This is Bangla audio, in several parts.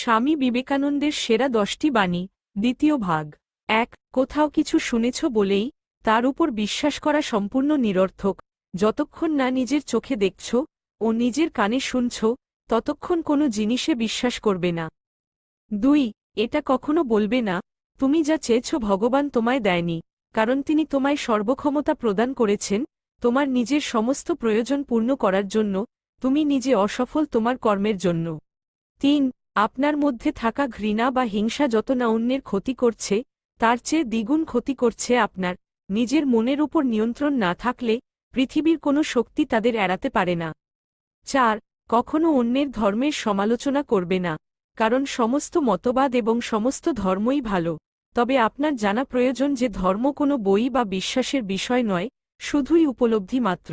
স্বামী বিবেকানন্দের সেরা 10টি বাণী, দ্বিতীয় ভাগ। ১. কোথাও কিছু শুনেছ বলেই তার উপর বিশ্বাস করা সম্পূর্ণ নিরর্থক। যতক্ষণ না নিজের চোখে দেখছ ও নিজের কানে শুনছ, ততক্ষণ কোনো জিনিসে বিশ্বাস করবে না। ২. এটা কখনো বলবে না, তুমি যা চেয়েছ ভগবান তোমায় দেয়নি, কারণ তিনি তোমায় সর্বক্ষমতা প্রদান করেছেন তোমার নিজের সমস্ত প্রয়োজন পূর্ণ করার জন্য, তুমি নিজে অসফল তোমার কর্মের জন্য। ৩. আপনার মধ্যে থাকা ঘৃণা বা হিংসা যত না অন্যের ক্ষতি করছে, তার চেয়ে দ্বিগুণ ক্ষতি করছে আপনার। নিজের মনের উপর নিয়ন্ত্রণ না থাকলে পৃথিবীর কোনো শক্তি তাদের এড়াতে পারে না। ৪. কখনো অন্যের ধর্মের সমালোচনা করবে না, কারণ সমস্ত মতবাদ এবং সমস্ত ধর্মই ভালো, তবে আপনার জানা প্রয়োজন যে ধর্ম কোনো বই বা বিশ্বাসের বিষয় নয়, শুধুই উপলব্ধি মাত্র।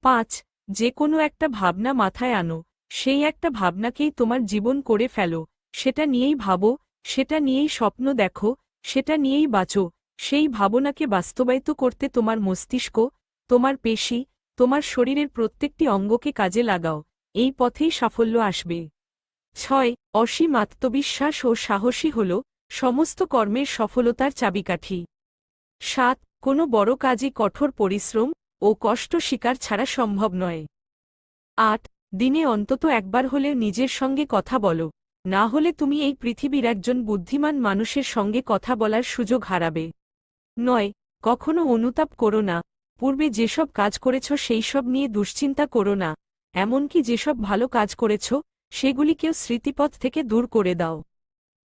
৫. যে কোনো একটা ভাবনা মাথায় আনো, সেই একটা ভাবনাকেই তোমার জীবন করে ফেলো, সেটা নিয়েই ভাবো, সেটা নিয়েই স্বপ্ন দেখো, সেটা নিয়েই বাঁচো, সেই ভাবনাকে বাস্তবায়িত করতে তোমার মস্তিষ্ক, তোমার পেশি, তোমার শরীরের প্রত্যেকটি অঙ্গকে কাজে লাগাও, এই পথেই সাফল্য আসবে। ৬. অসীম আত্মবিশ্বাস ও সাহসী হল সমস্ত কর্মের সফলতার চাবিকাঠি। ৭. কোনো বড় কাজই কঠোর পরিশ্রম ও কষ্ট স্বীকার ছাড়া সম্ভব নয়। ৮. দিনে অন্তত একবার হলেও নিজের সঙ্গে কথা বলো, না হলে তুমি এই পৃথিবীর একজন বুদ্ধিমান মানুষের সঙ্গে কথা বলার সুযোগ হারাবে। ৯. কখনো অনুতাপ করো না, পূর্বে যেসব কাজ করেছ সেই সব নিয়ে দুশ্চিন্তা করো না, এমনকি যেসব ভালো কাজ করেছ সেগুলিকেও স্মৃতিপথ থেকে দূর করে দাও।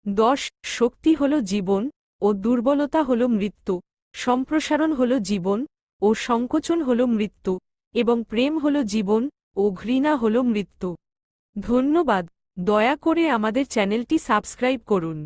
১০. শক্তি হল জীবন ও দুর্বলতা হল মৃত্যু, সম্প্রসারণ হল জীবন ও সংকোচন হল মৃত্যু, এবং প্রেম হল জীবন ও ঘৃণা হল মৃত্যু। ধন্যবাদ। দয়া করে আমাদের চ্যানেলটি সাবস্ক্রাইব করুন।